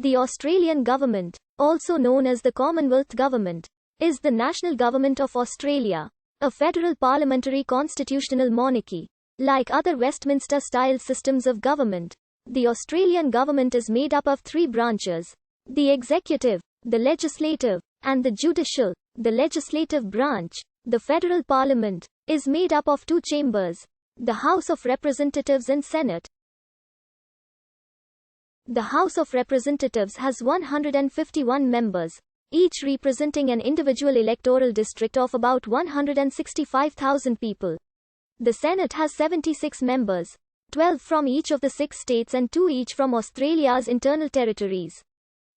The Australian Government, also known as the Commonwealth Government, is the national government of Australia, a federal parliamentary constitutional monarchy. Like other Westminster-style systems of government, the Australian government is made up of three branches: the executive, the legislative, and the judicial. The legislative branch, the federal parliament, is made up of two chambers, the House of Representatives and Senate. The House of Representatives has 151 members, each representing an individual electoral district of about 165,000 people. The Senate has 76 members, 12 from each of the 6 states and 2 each from Australia's internal territories: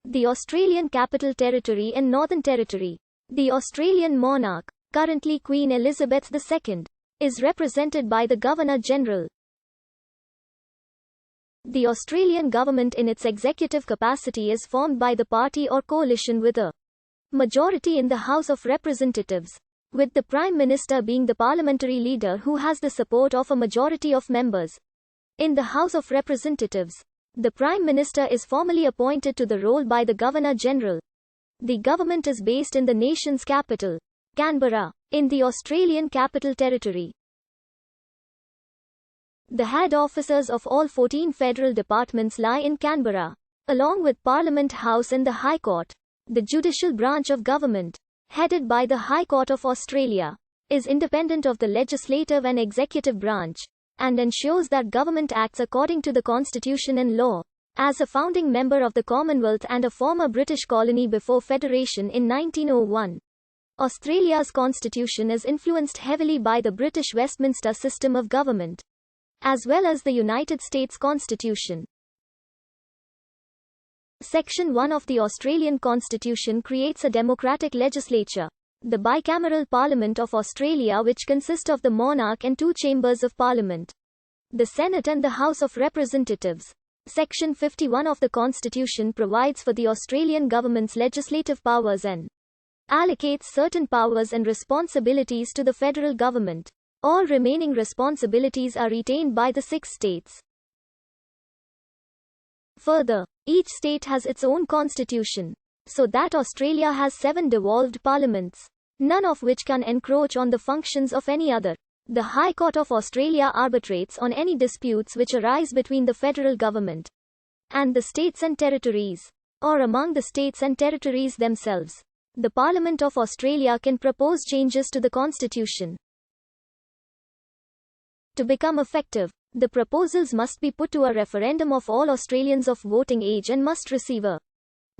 the Australian Capital Territory and Northern Territory. The Australian monarch, currently Queen Elizabeth II, is represented by the Governor-General. The Australian government in its executive capacity is formed by the party or coalition with a majority in the House of Representatives, with the Prime Minister being the parliamentary leader who has the support of a majority of members. In the House of Representatives, the Prime Minister is formally appointed to the role by the Governor-General. The government is based in the nation's capital, Canberra, in the Australian Capital Territory. The head offices of all 14 federal departments lie in Canberra, along with Parliament House and the High Court. The judicial branch of government, headed by the High Court of Australia, is independent of the legislative and executive branch, and ensures that government acts according to the Constitution and law. As a founding member of the Commonwealth and a former British colony before Federation in 1901, Australia's constitution is influenced heavily by the British Westminster system of government, as well as the United States Constitution. Section 1 of the Australian Constitution creates a democratic legislature, the bicameral Parliament of Australia, which consists of the monarch and 2 chambers of parliament, the Senate and the House of Representatives. Section 51 of the Constitution provides for the Australian government's legislative powers and allocates certain powers and responsibilities to the federal government. All remaining responsibilities are retained by the 6 states. Further, each state has its own constitution, so that Australia has 7 devolved parliaments, none of which can encroach on the functions of any other. The High Court of Australia arbitrates on any disputes which arise between the federal government and the states and territories, or among the states and territories themselves. The Parliament of Australia can propose changes to the Constitution. To become effective, the proposals must be put to a referendum of all Australians of voting age and must receive a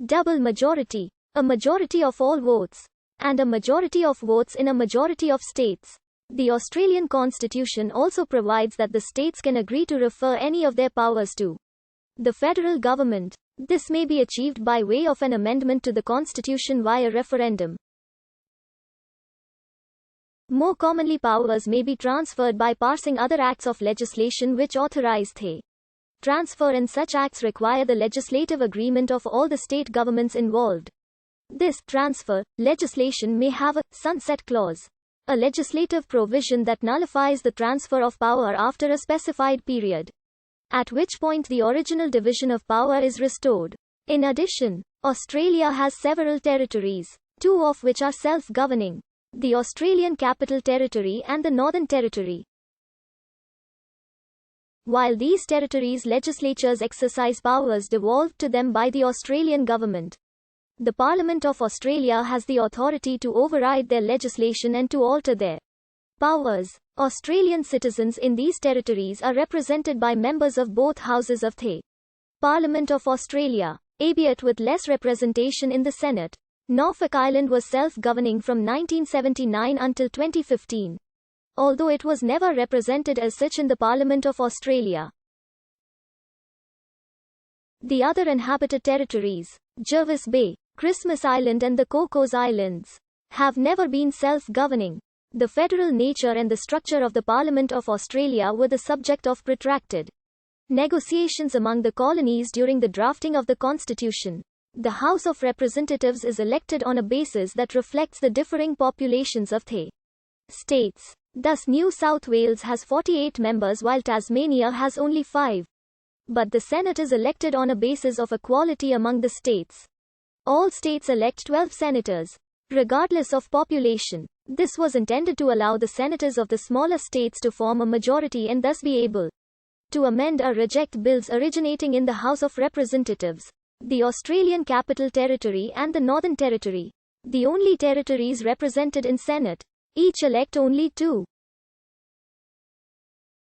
double majority, a majority of all votes, and a majority of votes in a majority of states. The Australian Constitution also provides that the states can agree to refer any of their powers to the federal government. This may be achieved by way of an amendment to the Constitution via referendum. More commonly, powers may be transferred by passing other acts of legislation which authorize the transfer, and such acts require the legislative agreement of all the state governments involved. This transfer legislation may have a sunset clause, a legislative provision that nullifies the transfer of power after a specified period, at which point the original division of power is restored. In addition, Australia has several territories, 2 of which are self-governing: the Australian Capital Territory and the Northern Territory. While these territories' legislatures exercise powers devolved to them by the Australian government, the Parliament of Australia has the authority to override their legislation and to alter their powers. Australian citizens in these territories are represented by members of both houses of the Parliament of Australia, albeit with less representation in the Senate. Norfolk Island was self-governing from 1979 until 2015, although it was never represented as such in the Parliament of Australia. The other inhabited territories, Jervis Bay, Christmas Island and the Cocos Islands, have never been self-governing. The federal nature and the structure of the Parliament of Australia were the subject of protracted negotiations among the colonies during the drafting of the Constitution. The House of Representatives is elected on a basis that reflects the differing populations of the states. Thus, New South Wales has 48 members while Tasmania has only 5. But the Senate is elected on a basis of equality among the states. All states elect 12 senators, regardless of population. This was intended to allow the senators of the smaller states to form a majority and thus be able to amend or reject bills originating in the House of Representatives, the Australian Capital Territory and the Northern Territory, the only territories represented in Senate. Each elect only 2